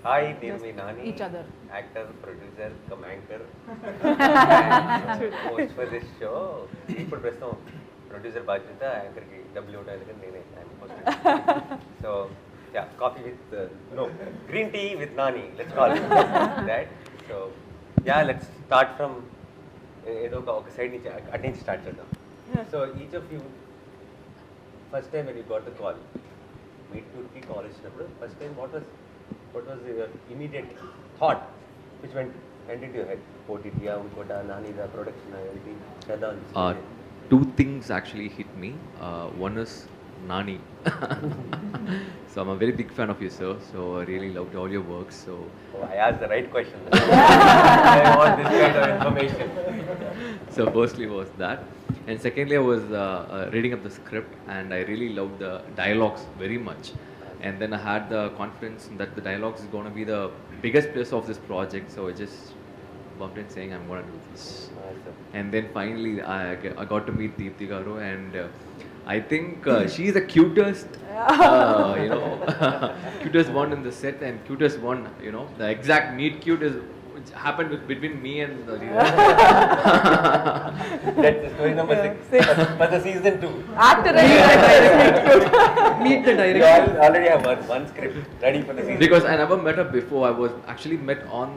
Hi, name me Nani. each other. Actor, producer, anchor. And host for this show. ఇప్పుడు ప్రస్తుతం producer బాధ్యత యాంకర్కి డబ్బులు ఇవ్వడానికి నేనే so ya coffee with no green tea with Nani let's call that so ya let's start from ఏదో ఒక side నుంచి అటు నుంచి స్టార్ట్ చేద్దాం so each of you first time when you got the call meet క్యూట్కి కాల్ ఇచ్చినప్పుడు first time what was your immediate thought which went into your head? OTT, Unkota, Nani, the production, everything. Two things actually hit me. One is Nani. So I'm a very big fan of you, sir. So I really loved all your work. So I asked the right question. I want this kind of information. So firstly was that, and secondly I was reading up the script, and I really loved the dialogues very much. And then I had the confidence that the dialogues is going to be the biggest plus of this project. So I just bumped in saying I'm going to do this. And then finally I got to meet Deepthi garu, and I think she's the cutest, cutest one in the set, and cutest one, the exact meet cute is which happened between me and the That's the story number 6. But the season 2. Actor meet the director. You already have one script ready for the season. Because I never met her before. I was actually met on,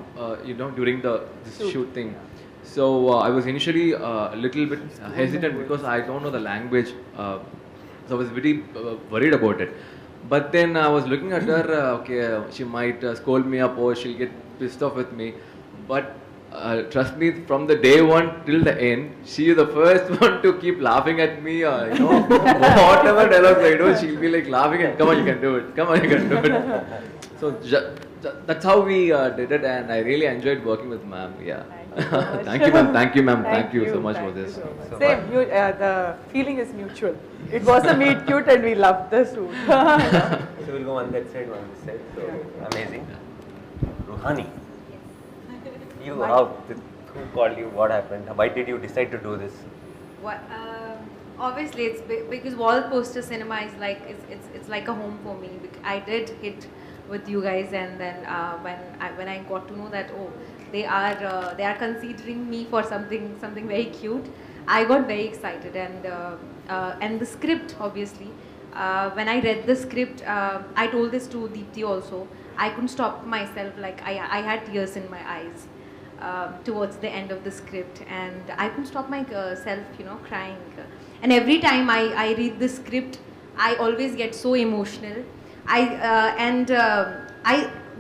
during this shoot thing. So I was initially a little bit hesitant because I don't know the language. So I was very worried about it. But then I was looking at her, she might scold me up or she'll get pissed off with me. But trust me, from the day one till the end, she is the first one to keep laughing at me. Whatever dialogue I do, she'll be like laughing and come on, you can do it. Come on, you can do it. So that's how we did it, and I really enjoyed working with ma'am. Yeah. Thank you, ma'am. Thank you, ma'am. Thank you so much for this. Same. The feeling is mutual. It was a meet cute, and we loved the shoot. So we'll go on that side, on this side. So amazing. Ruhani. You, who called you? What happened? Why did you decide to do this? Obviously, it's because wall poster cinema is like it's like a home for me. I did hit with you guys, and then when I got to know that they are considering me for something very cute, I got very excited, and the script obviously. When I read the script, I told this to Deepthi also. I couldn't stop myself. Like I had tears in my eyes. Towards the end of the script, and I couldn't stop myself, crying. And every time I read the script, I always get so emotional.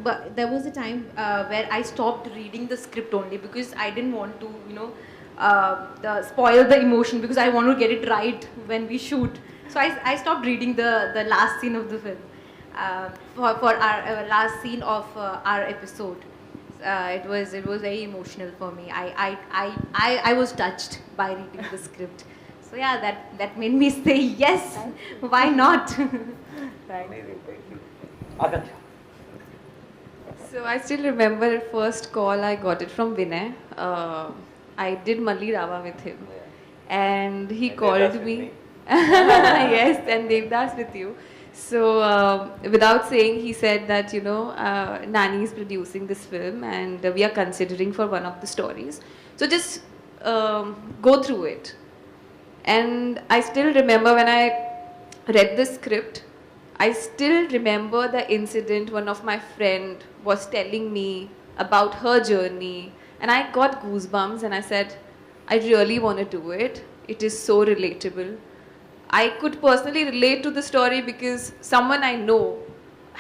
But there was a time where I stopped reading the script only because I didn't want to, spoil the emotion, because I want to get it right when we shoot. So I stopped reading the last scene of the film for our last scene of our episode. It was very emotional for me. I was touched by reading the script. So yeah, that made me say yes. Why not? Amazing. Thank you. Akansha. So I still remember first call I got it from Vinay. I did Malli Rava with him, and he called me. Yes, and Devdas with you. So without saying, he said that Nani is producing this film, and we are considering for one of the stories. So just go through it. And I still remember when I read the script, I still remember the incident one of my friend was telling me about her journey, and I got goosebumps, and I said, I really want to do it. It is so relatable. I could personally relate to the story because someone I know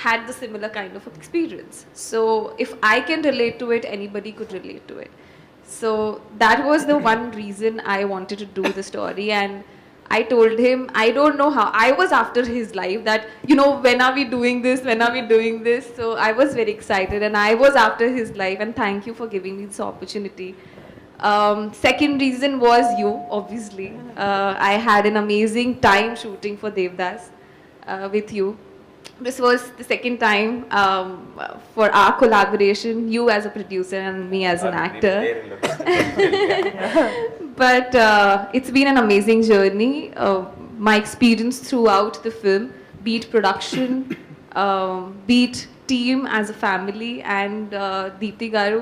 had the similar kind of experience. So if I can relate to it, anybody could relate to it. So that was the one reason I wanted to do the story, and I told him, I don't know how. I was after his life that, when are we doing this? When are we doing this? So I was very excited, and I was after his life, and thank you for giving me this opportunity. Second reason was you, obviously. I had an amazing time shooting for Devdas with you. This was the second time for our collaboration, you as a producer and me as an actor. But it's been an amazing journey. My experience throughout the film, be it production, be it team, as a family, and Deepthi Garu.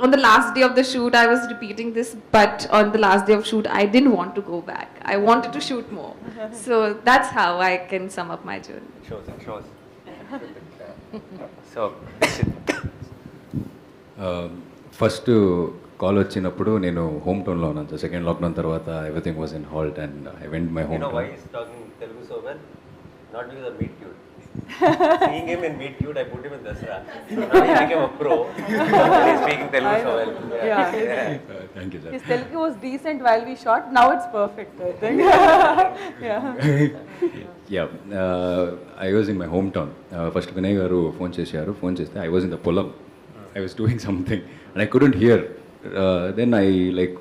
On the last day of the shoot, I was repeating this, but on the last day of shoot, I didn't want to go back. I wanted to shoot more. So that's how I can sum up my journey. Shows. So, first call వచ్చినప్పుడు నేను home టౌన్లో ఉన్నాను. Second lockdown తర్వాత everything was in halt and I went my home why town. he's talking Telugu so well? Not because of Meet Cute. Seeing him in Meet Cute, I put him in Dasra. Now he became a pro. He's speaking Telugu so well. Yeah. Thank you sir. His Telugu was decent while we shot. Now it's perfect, I think. Yeah. Yeah I was in my home town. First Vinay గారు phone చేశారు. Phone చేస్తే I was in the పొలం. I was doing something and I couldn't hear. Then I like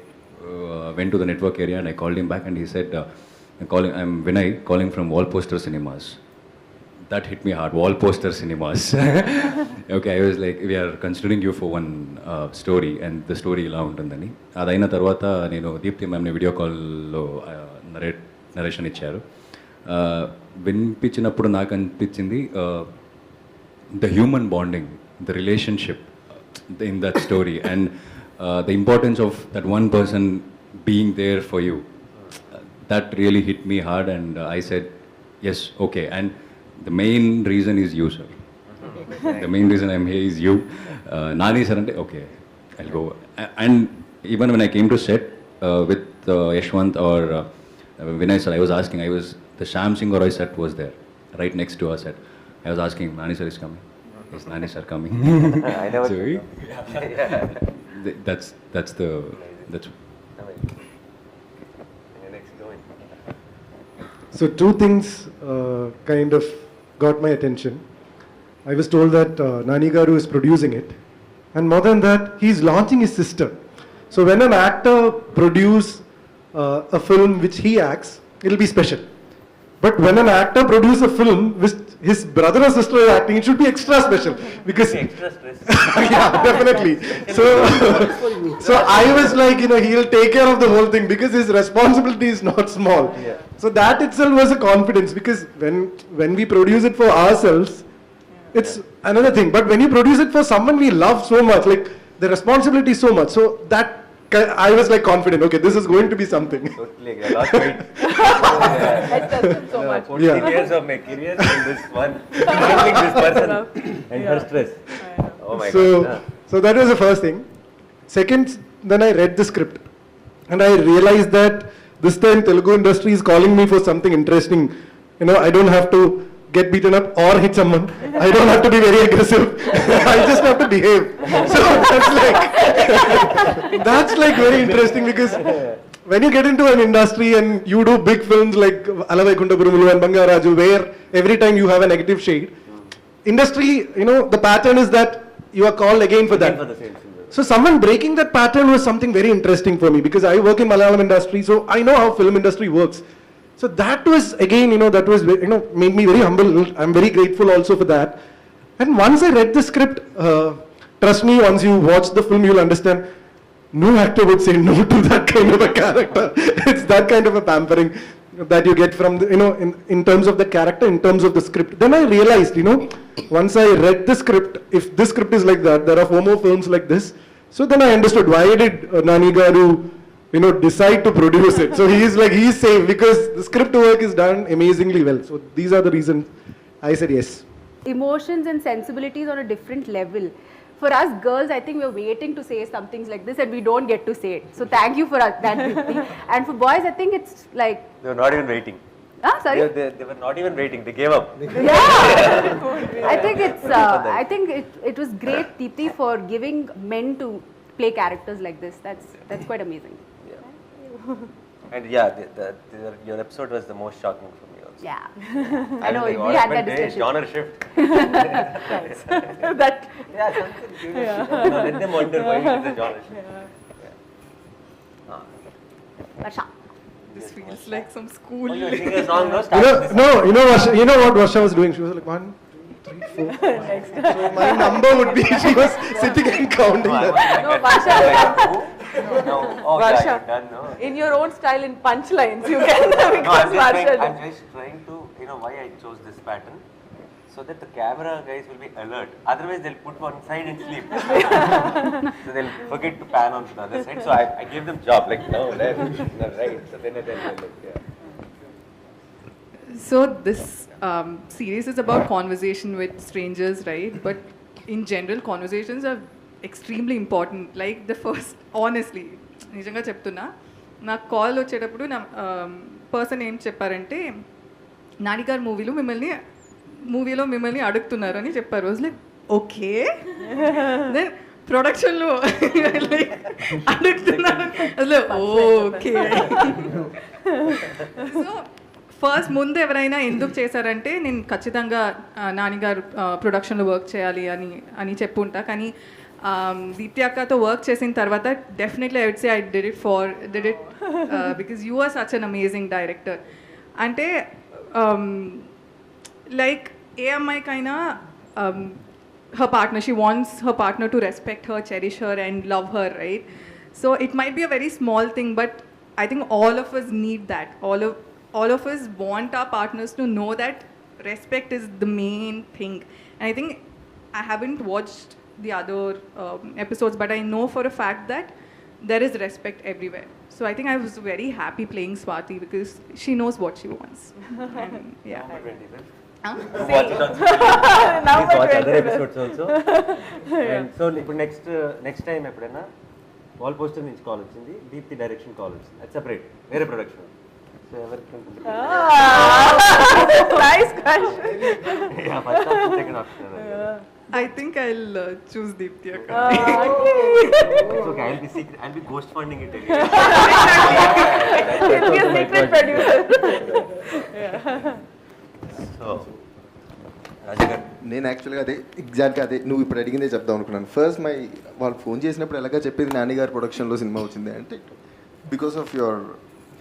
went to the network area and I called him back and he said, I'm Vinay calling from Wall Poster Cinemas. That hit me hard. Wall Poster Cinemas. Okay, I was like, we are considering you for one story and the story ఇలా ఉంటుందని. అదైన తర్వాత నేను Deepti మ్యామ్ని video కాల్లో narration ఇచ్చారు. వినిపించినప్పుడు నాకు అనిపించింది the human bonding, the relationship in that story and the importance of that one person being there for you. That really hit me hard and I said, yes, okay. And the main reason is you, sir. The main reason I'm here is you. Nani sir, okay, I'll go. And even when I came to set with Ashwin or Vinay sir, I was asking, the Sham Singh Roy set was there, right next to our set. I was asking, Nani sir is coming. Is Nani sir coming? I never. So, that's Next going. So two things kind of got my attention. I was told that Nani Garu is producing it, and more than that, he's launching his sister. So when an actor produce a film which he acts, it'll be special. But when an actor produces a film which his brother or sister is acting, it should be extra special because Extra stress. yeah, definitely. So I was like, he'll take care of the whole thing because his responsibility is not small. Yeah. So that itself was a confidence because when we produce it for ourselves, it's another thing. But when you produce it for someone we love so much, like the responsibility is so much. So that I was like confident. Okay, this is going to be something. Totally agree. I lost weight. I trust him so much. 14 years of my career in this one. Handling this person and her stress. Oh my God. So that was the first thing. Second, then I read the script and I realized that this time Telugu industry is calling me for something interesting. I don't have to get beaten up or hit someone. I don't have to be very aggressive. I just have to behave. So that's like very interesting because when you get into an industry and you do big films like Alavaikunta Gurumulu and Bangaraju, where every time you have a negative shade, industry, the pattern is that you are called again for that. For the same thing. So someone breaking that pattern was something very interesting for me because I work in Malayalam industry, so I know how film industry works. So that was again, that was made me very humble. I'm very grateful also for that. And once I read the script, trust me, once you watch the film, you'll understand. No actor would say no to that kind of a character. It's that kind of a pampering that you get from the, in terms of the character, in terms of the script. Then I realized, once I read the script, if this script is like that, there are 4 more films like this. So then I understood why did Nani Garu, decide to produce it. So he's safe because the script work is done amazingly well. So these are the reasons I said yes. Emotions and sensibilities on a different level. For us girls, I think we're waiting to say some things like this and we don't get to say it. So thank you for that, Deepthi. And for boys, I think it's like... They were not even waiting. Sorry? They were not even waiting. They gave up. Yeah. I think it's... I think it was great, Deepthi, for giving men to play characters like this. That's quite amazing. And yeah, your episode was the most shocking for me also. Yeah. I know, was like, we had that hey, discussion. genre shift. That, Yeah, something curious. Let them wonder why it is a genre shift. Varsha. this feels like some school. Oh, you're singing a song, no? Start with this. You know what Varsha was doing? She was like 1, 2, 3, 4. So my number would be, she was sitting and counting that. No, Varsha. No. Oh, Varsha. yeah, you're done, no? In your own style, in punchlines, you can No, because Varsha. I'm just trying to, why I chose this pattern. so that the camera guys will be alert. Otherwise, they'll put one side and sleep. So they'll forget to pan on to the other side. So I gave them job, like, no, left, no, right. So then like, yeah. So this series is about conversation with strangers, right? But in general, conversations are extremely important. Like the first, honestly, నిజంగా చెప్తున్నా, నాకు call వచ్చేటప్పుడు నా person ఏం చెప్పారంటే, నాని గారు మూవీలో మిమ్మల్ని అడుగుతున్నారు అని చెప్పారు. వాజ్ లైక్ ఓకే, దెన్ ప్రొడక్షన్లో లైక్ అడుగుతున్నారు, అసలు ఓకే. సో ఫస్ట్ ముందు ఎవరైనా ఎందుకు చేశారంటే, నేను ఖచ్చితంగా నాన్నగారు ప్రొడక్షన్లో వర్క్ చేయాలి అని చెప్పుంటా. కానీ దీప్తి అక్కతో వర్క్ చేసిన తర్వాత definitely I would say I did it because you are such an amazing director. అంటే లైక్ ఏ అమ్మాయికైనా her partner, she wants her partner to respect her, cherish her and love her, right? So it might be a very small thing, but I think all of us need that. All of us want our partners to know that respect is the main thing. And I think I haven't watched the other episodes, but I know for a fact that there is respect everywhere. So I think I was very happy playing Swati because she knows what she wants. And, yeah. Watch it on please watch other episodes also. And so ఇప్పుడు next time ఎప్పుడైనా wall poster నుంచి call వచ్చింది, Deepti direction call వచ్చింది, అది separate వేరే production. So ఎవరికి ఉంటుంది? Nice question. First option, second option. I think I'll choose Deepthi akka. It's okay, I'll be ghost funding it again. You'll be a secret producer. So రాజు గారు, నేను యాక్చువల్గా ఎగ్జాక్ట్గా అదే నువ్వు ఇప్పుడు అడిగిందే చెప్దాం అనుకున్నాను. ఫస్ట్ వాళ్ళు ఫోన్ చేసినప్పుడు ఎలాగా చెప్పేది, నాన్నగారు ప్రొడక్షన్లో సినిమా వచ్చింది అంటే, because of your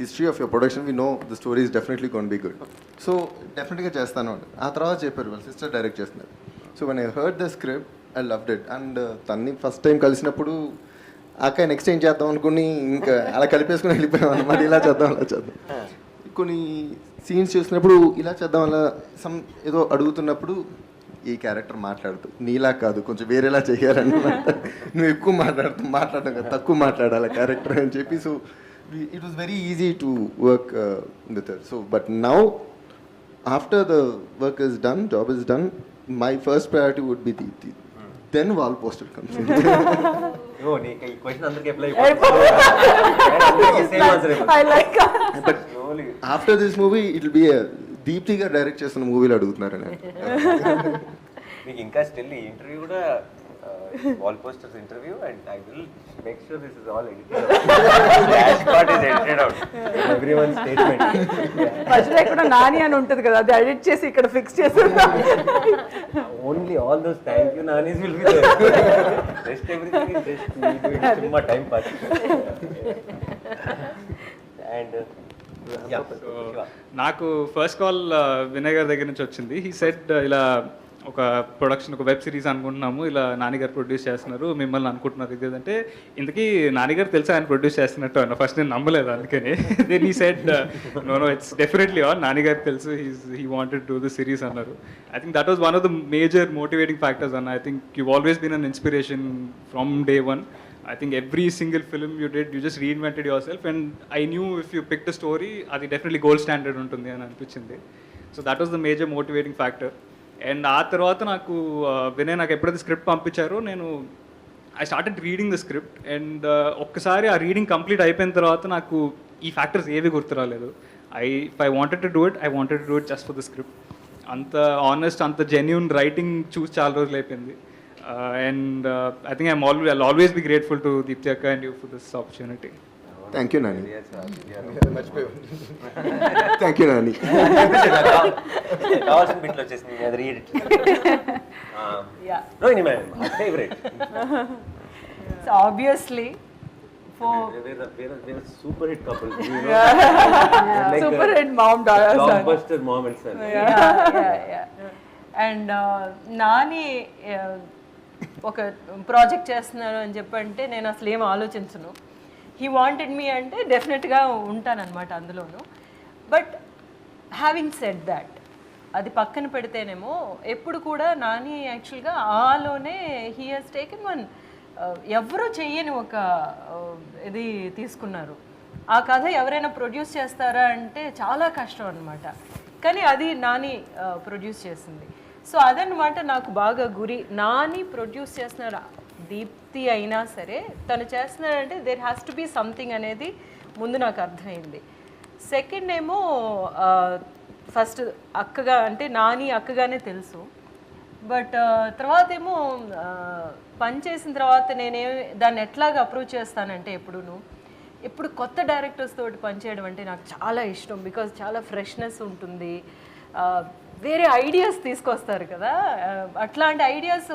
history of your production we know the story is definitely gonna be good. So డెఫినెట్గా చేస్తాను అంటే ఆ తర్వాత చెప్పారు వాళ్ళ సిస్టర్ డైరెక్ట్ చేస్తున్నారు. So when I heard the script I loved it. And తన్ని ఫస్ట్ టైం కలిసినప్పుడు అక్క నెక్స్ట్ ఏం చేద్దాం అనుకుని ఇంకా అలా కలిపేసుకుని వెళ్ళిపోయాం అనమాట. ఇలా చేద్దాం అలా చేద్దాం. కొన్ని సీన్స్ చూసినప్పుడు ఇలా చేద్దాం అలా ఏదో అడుగుతున్నప్పుడు ఈ క్యారెక్టర్ మాట్లాడుతూ నీలా కాదు కొంచెం వేరేలా చేయాలన్నమాట. నువ్వు ఎక్కువ మాట్లాడటం కదా, తక్కువ మాట్లాడాలి క్యారెక్టర్ అని చెప్పి. So it was very easy to work with her. So but now after the work is done, job is done, my first priority would be Deepthi. Then wall poster comes in. ఓ నీకు ఈ question అందరికి apply అయిపోతుంది. I like that. But after this movie it will be a Deepthi ga direct చేస్తున్న మూవీలో అడుగుతున్నారని. మీకు ఇంకా still ఈ interview కూడా wall posters interview, and I will make sure this is all edited. Dash part is edited out, everyone statement. మధ్యలో ఇక్కడ నాని అని ఉంటుంది కదా, అది ఎడిట్ చేసి ఇక్కడ ఫిక్స్ చేస్తున్నాం. Only all those thank you Nanis will be there. Just everything is just me doing సుమ్మా టైం పాస్. అండ్ నాకు ఫస్ట్ కాల్ వినయ్ గారి దగ్గర నుంచి వచ్చింది. హీ సెడ్ ఇలా ఒక ప్రొడక్షన్, ఒక వెబ్ సిరీస్ అనుకుంటున్నాము, ఇలా నాన్నగారు ప్రొడ్యూస్ చేస్తున్నారు, మిమ్మల్ని అనుకుంటున్నారు ఇది అంటే. ఇంతకీ నాన్నగారు తెలుసా ఆయన ప్రొడ్యూస్ చేస్తున్నట్టు అన్న. ఫస్ట్ నేను నమ్మలేదు, అందుకని then he said no it's definitely on, నాన్నగారు తెలుసు, he wanted to the series అన్నారు. I think that was one of the major motivating factors అన్న. I think you always been an inspiration from day one. I think every single film you did, you just reinvented yourself, and I knew if you picked a story, అది definitely gold standard ఉంటుంది అని అనిపించింది. So that was the major motivating factor. And ఆ తర్వాత నాకు వినయ్ నాకు ఎప్పుడైతే script పంపించారో నేను I started reading the script. And ఒక్కసారి ఆ రీడింగ్ కంప్లీట్ అయిపోయిన తర్వాత నాకు ఈ ఫ్యాక్టర్స్ ఏవి గుర్తు రాలేదు. If I wanted to do it just for the script. అంత ఆనెస్ట్, అంత జెన్యూన్ రైటింగ్ చూసి చాలా రోజులు అయిపోయింది. And I think I'll always be grateful to Deepthi akka and you for this opportunity. Thank you, Nani. Thank you, Nani. కావాల్సిన బిట్లో వచ్చేసింది, అది read. Rohini ma'am, favourite. So obviously we're a super hit couple. Like super hit mom-daughter son. Blockbuster mom and son. And Nani ఒక project చేస్తున్నారు అని చెప్పంటే నేను అసలు ఏం ఆలోచించను. హీ వాంటెడ్ మీ అంటే డెఫినెట్గా ఉంటానన్నమాట అందులోను. బట్ హ్యావింగ్ సెడ్ దాట్, అది పక్కన పెడితేనేమో ఎప్పుడు కూడా నాని యాక్చువల్గా ఆలోనే హీ హాజ్ టేకెన్ వన్ ఎవరు చెయ్యని ఒక ఇది తీసుకున్నారు. ఆ కథ ఎవరైనా ప్రొడ్యూస్ చేస్తారా అంటే చాలా కష్టం అనమాట. కానీ అది నాని ప్రొడ్యూస్ చేసింది. సో అదనమాట నాకు బాగా గురి. నాని ప్రొడ్యూస్ చేస్తున్నారు, దీప్తి అయినా సరే తను చేస్తున్నాడంటే there has to be something అనేది ముందు నాకు అర్థమైంది. సెకండ్ ఏమో ఫస్ట్ అక్కగా అంటే నాని అక్కగానే తెలుసు. బట్ తర్వాత ఏమో పని చేసిన తర్వాత దాన్ని ఎట్లాగా అప్రోచ్ చేస్తానంటే ఎప్పుడు కొత్త డైరెక్టర్స్ తోటి పనిచేయడం అంటే నాకు చాలా ఇష్టం. బికాజ్ చాలా ఫ్రెష్నెస్ ఉంటుంది, వేరే ఐడియాస్ తీసుకొస్తారు కదా. అట్లాంటి ఐడియాస్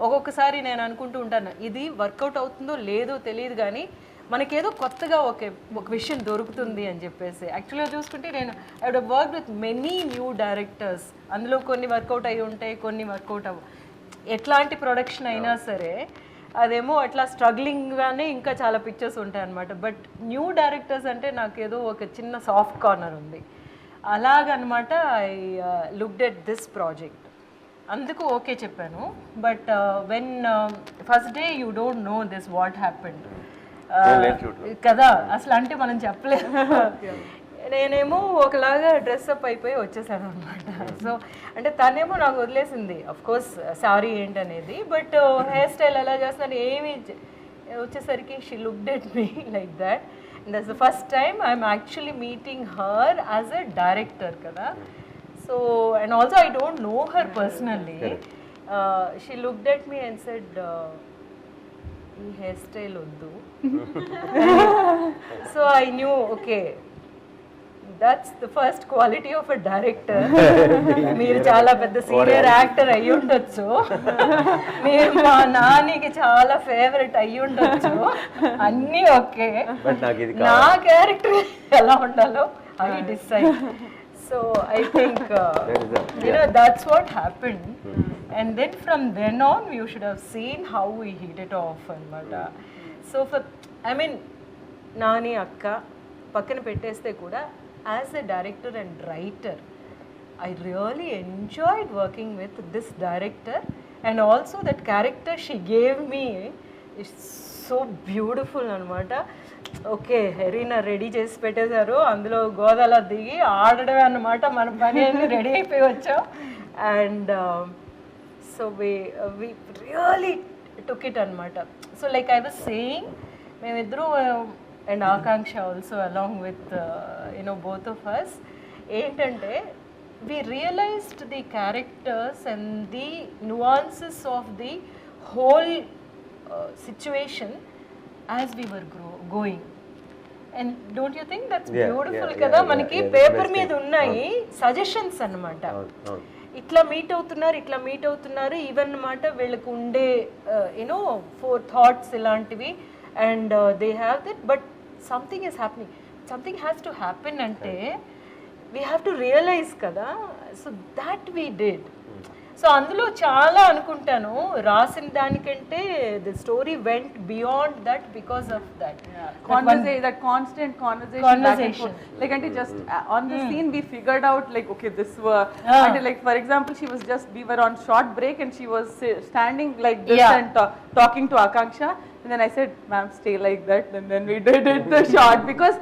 ఒక్కొక్కసారి నేను అనుకుంటూ ఉంటాను ఇది వర్కౌట్ అవుతుందో లేదో తెలియదు కానీ మనకేదో కొత్తగా ఒక విషయం దొరుకుతుంది అని చెప్పేసి. యాక్చువల్గా చూసుకుంటే నేను I wood work with many new directors. అందులో కొన్ని వర్కౌట్ అయ్యి ఉంటాయి, కొన్ని వర్కౌట్ అవ్వ. ఎట్లాంటి ప్రొడక్షన్ అయినా సరే అదేమో అట్లా స్ట్రగ్లింగ్గానే ఇంకా చాలా పిక్చర్స్ ఉంటాయి అన్నమాట. బట్ న్యూ డైరెక్టర్స్ అంటే నాకేదో ఒక చిన్న సాఫ్ట్ కార్నర్ ఉంది. అలాగనమాట I looked at this project. అందుకు ఓకే చెప్పాను. But when first day you don't know this what happened కదా, అసలు అంటే మనం చెప్పలేదు. నేనేమో ఒకలాగా డ్రెస్అప్ అయిపోయి వచ్చేసాను అనమాట. సో అంటే తనేమో నాకు వదిలేసింది అఫ్ కోర్స్ సారీ ఏంటనేది. బట్ హెయిర్ స్టైల్ ఎలా చేస్తున్నాను ఏమి వచ్చేసరికి she looked at me like that. And that's the first time I'm actually meeting her as a director కదా. So and also I don't know her personally. She looked at me and said ఈ hair style వద్దు. So I knew okay that's the first quality of a director. మీరు చాలా పెద్ద senior actor అయ్యి ఉండొచ్చు, మీరు మా నానికి చాలా ఫేవరెట్ అయ్యి ఉండొచ్చు, అన్నీ ఓకే, నా క్యారెక్టర్ ఎలా ఉండాలో I decide. So I think that's what happened. And then from then on you should have seen how we hit it off anamata. So for I mean Nani akka pakkana petteste kuda as a director and writer I really enjoyed working with this director. And also that character she gave me is so beautiful anamata. Okay హెరీనా ready చేసి పెట్టేశారు, అందులో గోదాలో దిగి ఆడడమే అన్నమాట. మన పని అన్ని ready అయిపోయి వచ్చాం. And so we really took it అనమాట. So like I was saying మేమిద్దరూ and Akanksha also along with both of us ఏంటంటే we realized the characters and the nuances of the whole situation as we were going. And don't you think that's beautiful kada? Manaki paper మీద ఉన్నాయి suggestions అన్నమాట. ఇట్లా meet అవుతున్నారు even అన్నమాట. వీళ్ళకు ఉండే four thoughts ఇలాంటివి and they have that. But something is happening, something has to happen అంటే వీ హ్యావ్ టు రియలైజ్ కదా. So that we did. So అందులో చాలా అనుకుంటాను రాసిన దానికంటే the story vent beyond that because of that that constant conversation. Like ante just on the scene we figured out like okay this and like for example we were on short break and she was standing like this and talking to Akanksha and then I said ma'am stay like that and then we did it the shot because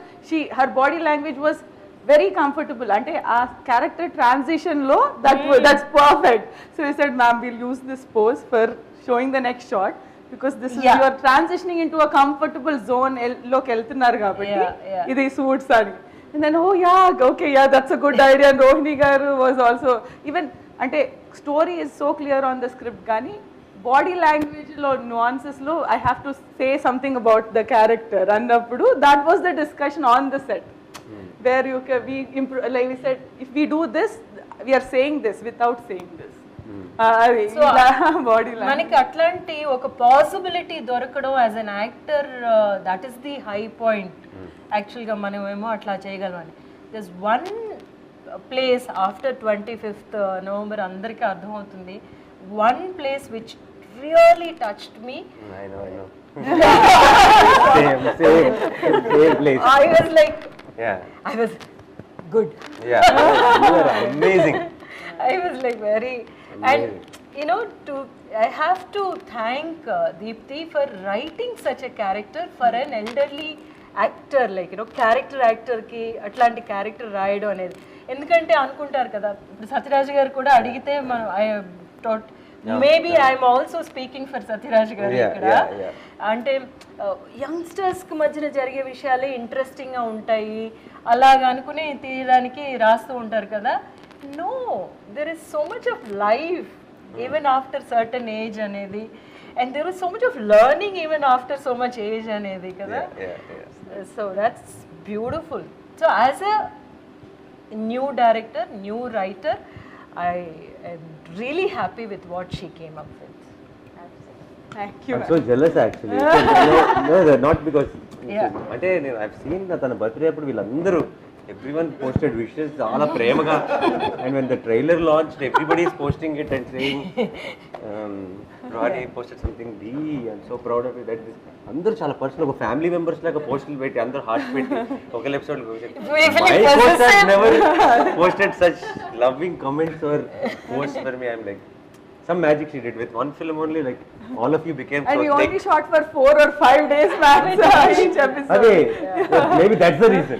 her body language was very comfortable ante aa character transition lo that's perfect. So we said ma'am we'll use this pose for showing the next shot because this is you are transitioning into a comfortable zone loki eltunnaru kabatti idi suits ani. And then oh yeah okay yeah that's a good idea. And Rohini garu was also even ante story is so clear on the script gani body language lo nuances lo I have to say something about the character annappudu that was the discussion on the set where like we said if we do this we are saying this without saying this. So మనకి అట్లాంటి ఒక possibility దొరకడం as an actor that is the high point. యాక్చువల్గా మనమేమో అట్లా చేయగలమని. This one place after 25th November అందరికీ అర్థమవుతుంది. One place which really touched me. I was like I was good. Yeah, you are amazing. I was like very, and you know, I have to thank Deepthi for writing such a character for an elderly actor, like character actor ki atlanti character రాయడం అనేది. ఎందుకంటే అనుకుంటారు కదా, ఇప్పుడు సత్యరాజ్ గారు కూడా అడిగితే మనం maybe I'm also speaking for Sathyaraj గారు ఇక్కడ. అంటే యంగ్స్టర్స్ కి మధ్యన జరిగే విషయాలే ఇంట్రెస్టింగ్ గా ఉంటాయి అలాగా అనుకుని తీయడానికి రాస్తూ ఉంటారు కదా. No, there is so much of life even after certain age అనేది, and there is so much of learning even after so much age anedi kada. So that's beautiful. So as a new director, new writer, I am really happy with what she came up with. Thank you. I'm so jealous actually. No, not because ante I've seen tana birthday appudu villandaru everyone posted wishes chaala premaga, and when the trailer launched everybody is posting it and saying Nani posted something, I'm so proud of you, that this అందరూ చాలా personal, ఒక family members లాగా పోస్టులు పెట్టి అందరూ heart పెట్టి ఒక episode never posted such loving comments or post for me. I'm like some magic she did with one film only, like all of you became so thick. And we only shot for 4 or 5 days max each episode. Okay, maybe that's the reason.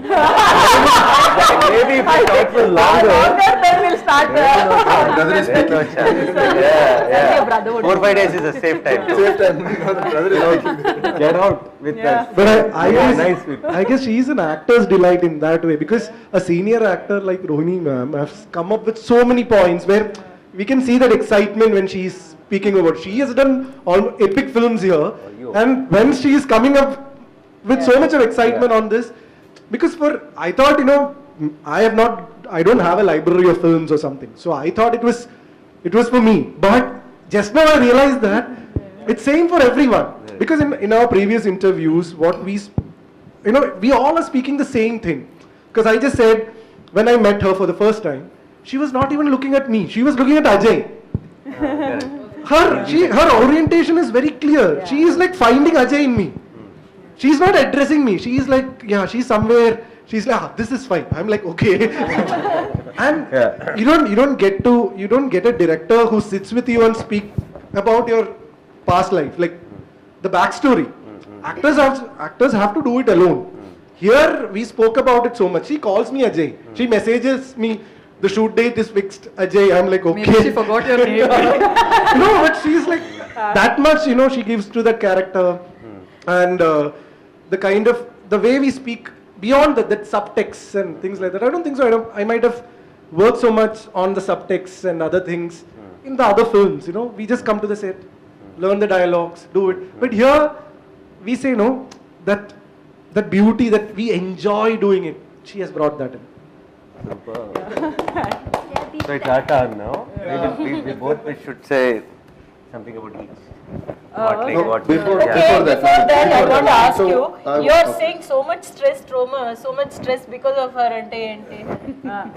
Maybe if we shot for longer, then we'll start. Brother is speaking. Yeah. 4-5 days is a safe time. Safe time. Brother is speaking. Get out with that. But I guess she is an actor's delight in that way, because a senior actor like Rohini ma'am has come up with so many points where we can see that excitement when she is speaking about. She has done all epic films here, and when she is coming up with so much of excitement on this, because I thought, I don't have a library of films or something, so I thought it was for me. But just now I realized that it's same for everyone, because in our previous interviews, what we all are speaking the same thing. Because I just said, when I met her for the first time, she was not even looking at me. She was looking at Ajay. Her orientation is very clear. She is like finding Ajay in me. She is not addressing me. She is like, she's somewhere. She's like, this is fine. I'm like, okay. And you don't get a director who sits with you and speak about your past life, like the backstory. Actors have to do it alone. Here we spoke about it so much. She calls me Ajay. She messages me, the shoot date is fixed, Ajay. I'm like, okay. Maybe she forgot your name. No, but she's like that much, she gives to that character. And the kind of, the way we speak beyond that subtext and things like that. I don't think so. I might have worked so much on the subtext and other things in the other films, We just come to the set, learn the dialogues, do it. But here, we say, that beauty that we enjoy doing it, she has brought that in. Super. So it's our turn now. We both should say something about each. Before that, I want to ask so, you, you're saying so much stress, trauma, so much stress because of her ante.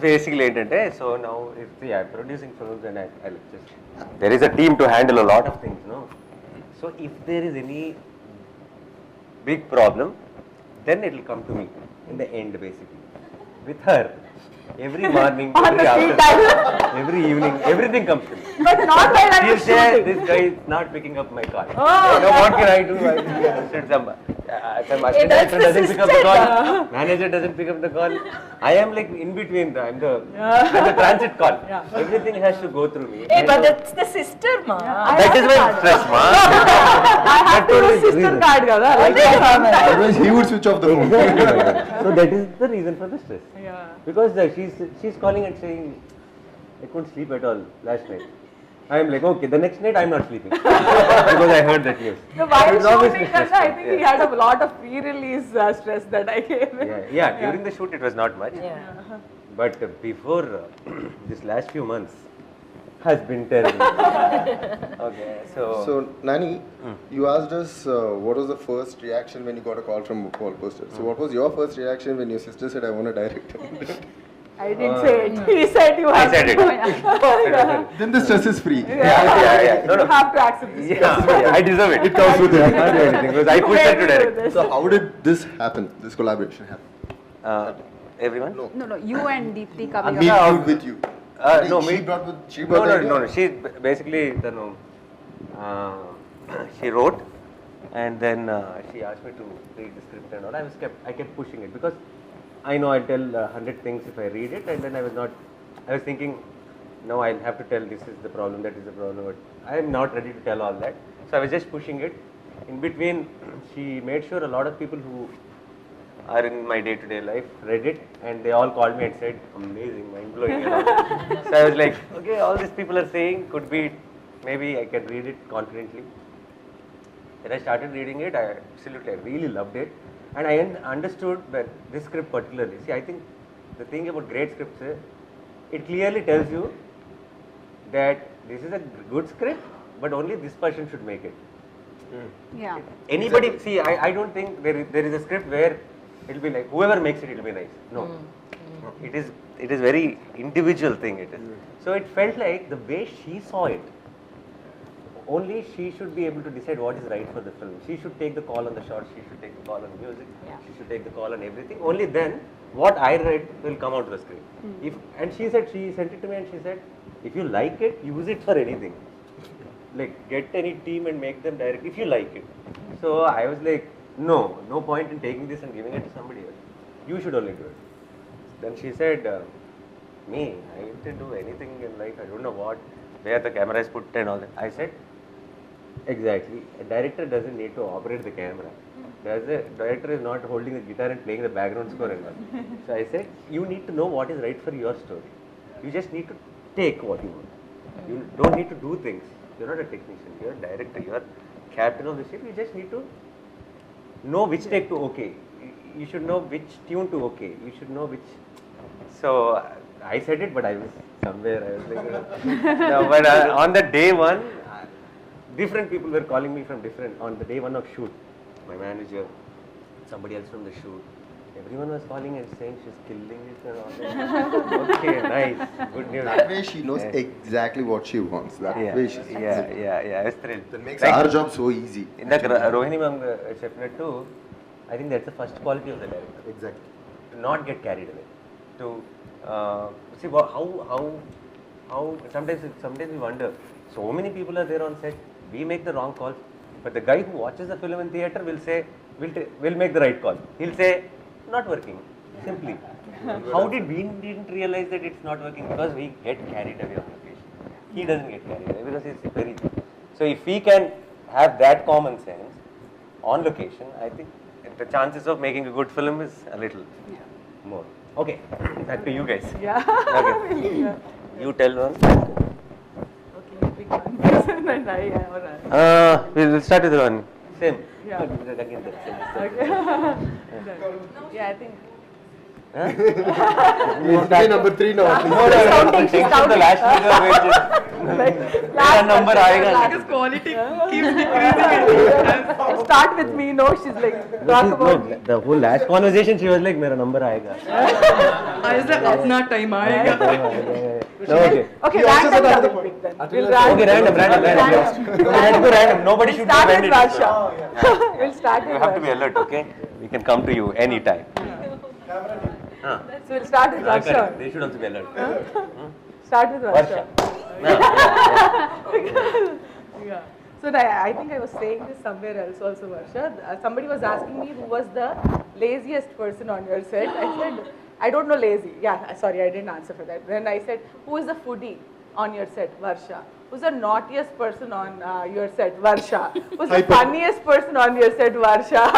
Basically ఏంటంటే, so now if I'm producing films and I just, there is a team to handle a lot of things, So if there is any big problem, then it will come to me in the end, basically. With her, every morning, every afternoon, every evening, everything comes to me. But not while I'm She'll say, shooting. this guy is not picking up my call. What can I do? Some assistant director doesn't pick up the call. Manager doesn't pick up the call. I am like in between. I'm the transit call. Everything has to go through me. Hey, but that's the sister, ma. That is my stress, ma. I have to do sister card, kada. otherwise he would switch off the phone. So that is the reason for the stress. Because she's calling and saying, I couldn't sleep at all last night. I am like, okay, the next night I'm not sleeping because I heard that news. So while It's obviously shooting, stressful. I think he had a lot of pre-release stress that I gave him. Yeah, during the shoot it was not much. But before this last few months has been terrible. Okay, So Nani, you asked us what was the first reaction when you got a call from Wall Poster. So what was your first reaction when your sister said, I want to direct? I didn't say it. He said you have said to it. do it. Then the stress is free. Yeah. No. You have to accept this. Yeah, I deserve it. It comes with it. I can't do anything because I pushed her to direct. So how did this happen, this collaboration happen? Everyone? No, you and Deepthi coming Me up. with you. No, she me. brought with she No, brought no, the no, idea? no. She basically, you know, uh, she wrote, and then she asked me to read the script and all. I kept pushing it because I know I'll tell 100 things if I read it, and then I was thinking, no, I'll have to tell this is the problem, that is the problem, but I am not ready to tell all that. So I was just pushing it. In between, she made sure a lot of people who are in my day-to-day life read it, and they all called me and said, amazing, mind-blowing. And all. So I was like, okay, all these people are saying could be, maybe I can read it confidently. Then I started reading it. I really loved it, and I understood that this script particularly. See, I think the thing about great scripts is it clearly tells you that this is a good script, but only this person should make it. Yeah. Anybody, see, I don't think there is a script where it'll be like whoever makes it, it'll be nice. No, it is very individual thing. It is. So it felt like the way she saw it. Only she should be able to decide what is right for the film. She should take the call on the shots. She should take the call on music. Yeah. She should take the call on everything. Only then, what I read will come out to the screen. And she sent it to me, and she said, if you like it, use it for anything. Like get any team and make them direct if you like it. So I was like, no point in taking this and giving it to somebody else. You should only do it. Then she said, me, I didn't do anything in life. I don't know where the camera is put and all that. I said, exactly. A director doesn't need to operate the camera. The director is not holding the guitar and playing the background score and all. So I said, you need to know what is right for your story. You just need to take what you want. You don't need to do things. You're not a technician. You're a director. You're captain of the ship. You just need to know which take to okay. You should know which tune to okay. You should know which. So I said it, but I was somewhere. I was like, no, but on the day one, different people were calling me from different. On the day one of shoot, my manager, somebody else from the shoot. Everyone was calling and saying she's killing it and all that. Okay, nice, good news. That way she knows exactly what she wants. That way she's I was thrilled. That makes our job so easy. In the Rohini ma'am chef too, I think that's the first quality of the director. Exactly. To not get carried away. To see how sometimes we wonder. So many people are there on set. We make the wrong calls, but the guy who watches the film in theater will say, "We'll make the right call." He'll say, "Not working." Simply. How did we didn't realize that it's not working? Because we get carried away on location. He doesn't get carried away because he's very. So if we can have that common sense on location, I think the chances of making a good film is a little more. Okay, back to you guys. Yeah. Okay. You tell one. Okay, big one. And alright. We'll start with one. Same. Yeah. Again, Okay. Yeah, I think. Okay, number 3 now. at least. No, the last figure मेरा number आएगा. Because quality keeps decreasing. Start with me, no, she's like, talk about me. The whole last conversation she was like मेरा number आएगा. I was like, अपना time आएगा. No, okay. Okay, He also said random another topic point. then. We'll random. Okay, random. Let's go random. Nobody should be Start with offended. Varsha. We'll start with You have to be Varsha. alert, okay? We can come to you anytime. So we'll start with Varsha. They should also be alert. Start with Varsha. Varsha. Yeah. So I think I was saying this somewhere else also, Varsha. Somebody was asking me who was the laziest person on your set. I said, I don't know lazy. Yeah, sorry, I didn't answer for that. Then I said, who is the foodie on your set? Varsha. Who's the naughtiest person on your set? Varsha. Who's the funniest person on your set? Varsha.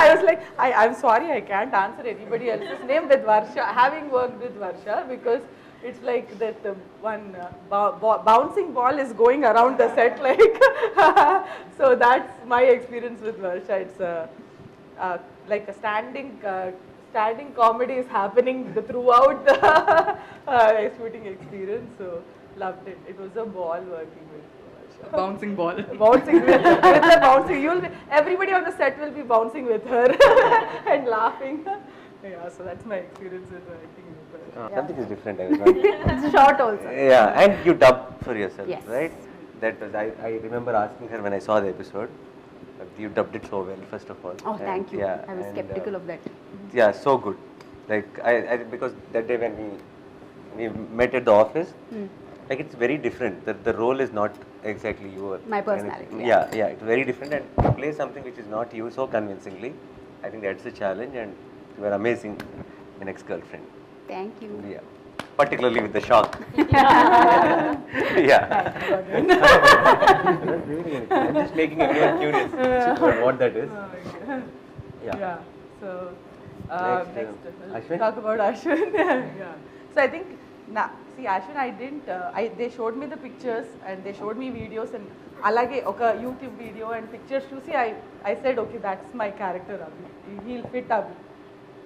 I was like, I'm sorry, I can't answer anybody else's name with Varsha, having worked with Varsha, because it's like that one bouncing ball is going around the set, like. So that's my experience with Varsha. It's like a standing comedy is happening throughout the shooting experience. So loved it. It was a ball working with Varsha. Bouncing ball. Bouncing with the bouncing. Everybody on the set will be bouncing with her and laughing. Yeah, so that's my experience with working with her. Something is different. I was not. It's short also. Yeah, and you dubbed for yourself, Yes. right? That was I remember asking her when I saw the episode. You dubbed it so well, first of all. Oh, thank you. Yeah, I was and, skeptical of that. Yeah, so good. Like I because that day when we we met at the office. Like it's very different. The role is not exactly your My personality, Yeah, it's very different, and to play something which is not you so convincingly, I think that's the challenge, and you are amazing in ex-girlfriend. Thank you. Yeah, particularly with the shock. Yeah. I'm just making everyone curious about what that is. Yeah. So Next, next, Ashwin? talk about Ashwin. Yeah. So I think see Ashwin, I didn't. They showed me the pictures and they showed me videos and alage oka YouTube video and pictures chusi I said okay, that's my character Abhi. He'll fit Abhi.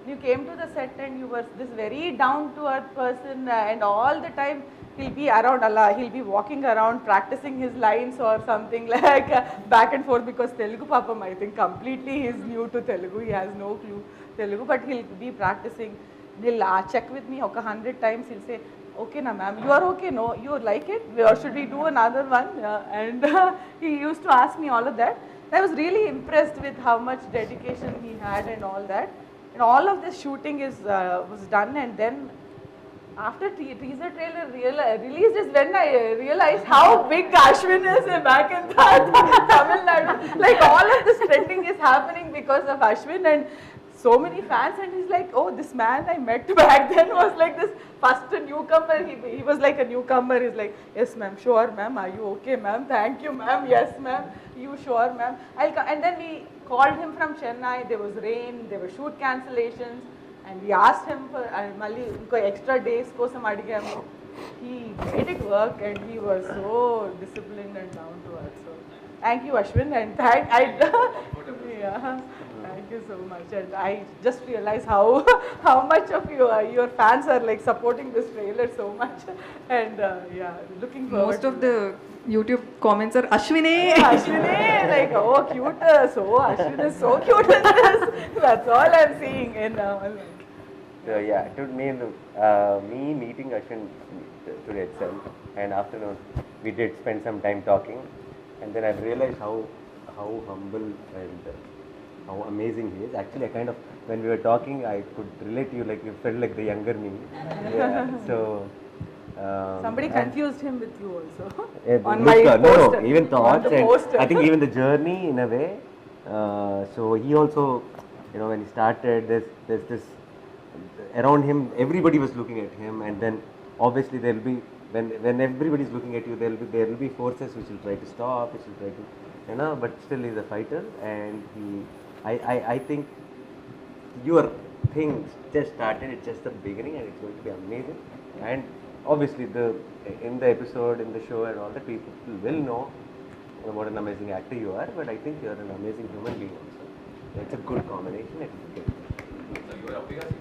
You came to the set and you were this very down to earth person and all the time he'll be around Allah, he'll be walking around practicing his lines or something like back and forth, because Telugu papam I think completely he's new to Telugu, he has no clue Telugu, but he'll be practicing. He'll check with me 100 times, he'll say, okay na ma'am, you are okay, no, you like it, or should we do another one? And he used to ask me all of that. I was really impressed with how much dedication he had and all that. And all of this shooting was done, and then after teaser trailer released is when I realized how big Ashwin is back in Tamil Nadu. Like all of this trending is happening because of Ashwin, and so many fans, and he's like, oh, this man I met back then was like this first newcomer. He was like a newcomer. He's like, yes ma'am, sure ma'am, are you okay ma'am, thank you ma'am, yes ma'am, you sure ma'am, I'll come. And then we called him from Chennai, there was rain, there were shoot cancellations, and we asked him for mali inko extra days kosam adigamu. He made it work, and he was so disciplined and down to earth. So thank you Ashwin, and yeah. Thank you so much, and I just realized how much of your fans are like supporting this trailer so much, and yeah, looking forward. Most of the YouTube comments are Ashwine. Ashwin, like oh cute, so Ashwin is so cute in this. That's all I'm seeing, and So yeah, to me meeting Ashwin today itself, and afternoon we did spend some time talking, and then I realized how humble and how amazing he is. Actually, I kind of, when we were talking, I could relate to you, like you felt like the younger me. Yeah. So somebody confused him with you also. On my poster. No, even thoughts, On the and poster. I think even the journey in a way. So he also, when he started, there's this around him. Everybody was looking at him, and then obviously there will be when everybody is looking at you, there will be forces which will try to stop, which will try to, but still he's a fighter, and I think your thing just started, it's just the beginning, and it's going to be amazing. And obviously in the episode, in the show and all that, people will know what an amazing actor you are, but I think you're an amazing human being also. It's a good combination. It's good. So you are a biggest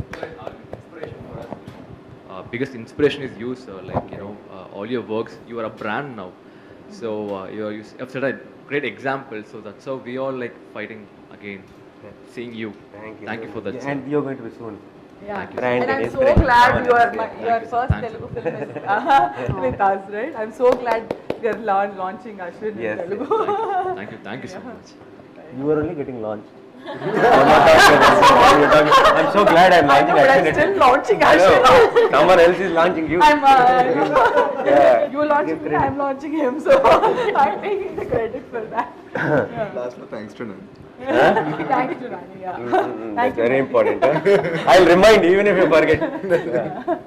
inspiration for us. Biggest inspiration is you, sir. Like all your works, you are a brand now. So you have set a great example. So that's how we all like fighting again, seeing you. Thank you for that. Sir. And you're going to be soon. Yeah, Thank and you. I'm so glad your first Thanks. Telugu film is with us, right? I'm so glad we are launching Ashwin in Telugu. Thank you so much. You are only getting launched. I'm so glad I'm launching But I'm Ashwin. still launching Ashwin. Someone else is launching you. Yeah. You launching me, I'm launching him, so I'm taking the credit for that. Last one, thanks to Nani. Thanks to Nani, yeah. That's very important. I'll remind you even if you forget. Yeah.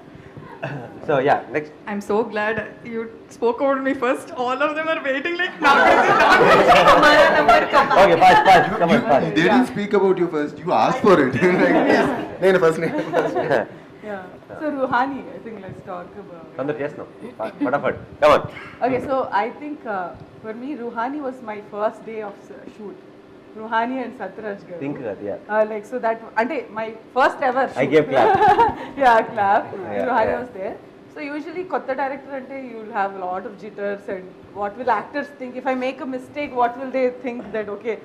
So yeah, next. I'm so glad you spoke about me first. All of them are waiting like now. Okay, fast. Come on, fast. They didn't speak about you first. You asked for it. Like, first name. Yeah. So Ruhani, I think let's talk about. From the yes, no. Fatafat. Come on. Okay, so I think for me, Ruhani was my first day of shoot. Ruhani and Satraj garu. Think that, yeah. Like so that, ante my first ever shoot. I gave clap. Yeah, clap. Yeah, Ruhani yeah. was there. So usually, kotta director ante you'll have a lot of jitters, and what will actors think? If I make a mistake, what will they think that okay?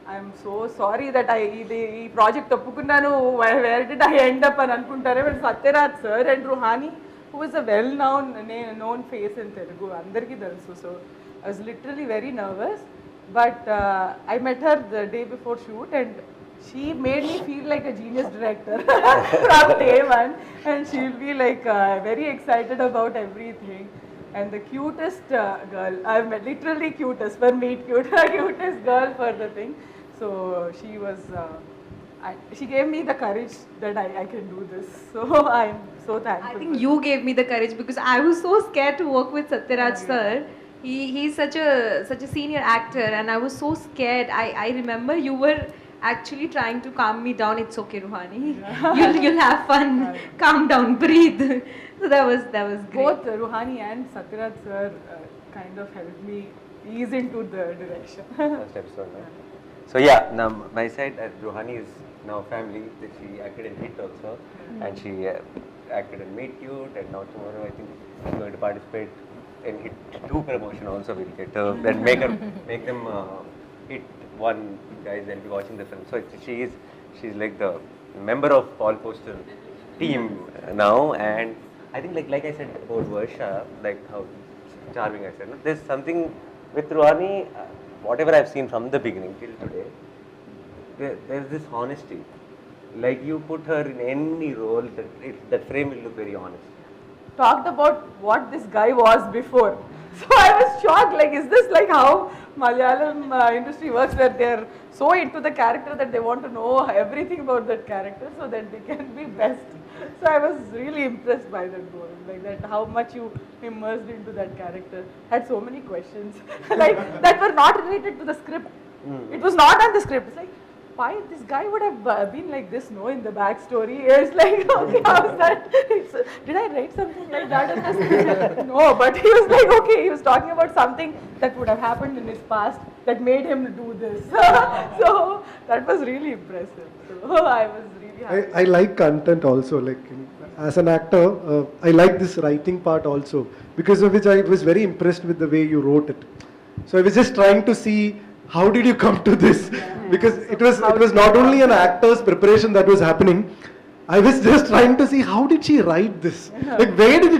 I'm so sorry that I project oppukunnanu. Where did I end up and anukuntare? But Satyaraj sir and Ruhani, who is a well-known face in Telugu, andarki telusu. So I was literally very nervous, but I met her the day before shoot, and she made me feel like a genius director from day one, and she'll be like very excited about everything. And the cutest girl I've met, literally cutest for me, cutest girl for the thing. So she was. She gave me the courage that I can do this. So I'm so thankful. I think you gave me the courage because I was so scared to work with Satyaraj sir. He's such a senior actor, and I was so scared. I remember you were actually trying to calm me down. It's okay, Ruhani. You'll have fun. Calm down, breathe. So that was great. Both Ruhani and Satyaraj sir kind of helped me ease into the direction. First episode, no? So yeah, now my side, Ruhani is now family. She acted in Hit also, and she acted in Meet Cute, and now tomorrow I think she's going to participate in Hit 2 promotion also. We'll get and make them Hit 1 guys. They'll be watching the film. So she's like the member of Paul Poster team now, and I think like I said about Varsha, like how charming I said. No? There's something with Ruhani. Whatever I've seen from the beginning till today, there's this honesty. Like you put her in any role, that frame will look very honest. Talked about what this guy was before. So I was shocked, like, is this like how Malayalam industry works, where they're so into the character that they want to know everything about that character so that they can be best. So I was really impressed by that role, like that how much you immersed into that character. Had so many questions, like that were not related to the script. It was not on the script. It's like, why this guy would have been like this, no, in the backstory. It's like, okay, how's that? Did I write something like that in the script? No, but he was like, okay, he was talking about something that would have happened in his past that made him do this. So that was really impressive. So I was really happy. I like content also. Like as an actor, I like this writing part also, because of which I was very impressed with the way you wrote it. So I was just trying to see, how did you come to this? Because it was not only an actor's preparation that was happening. I was just trying to see, how did she write this? Like where did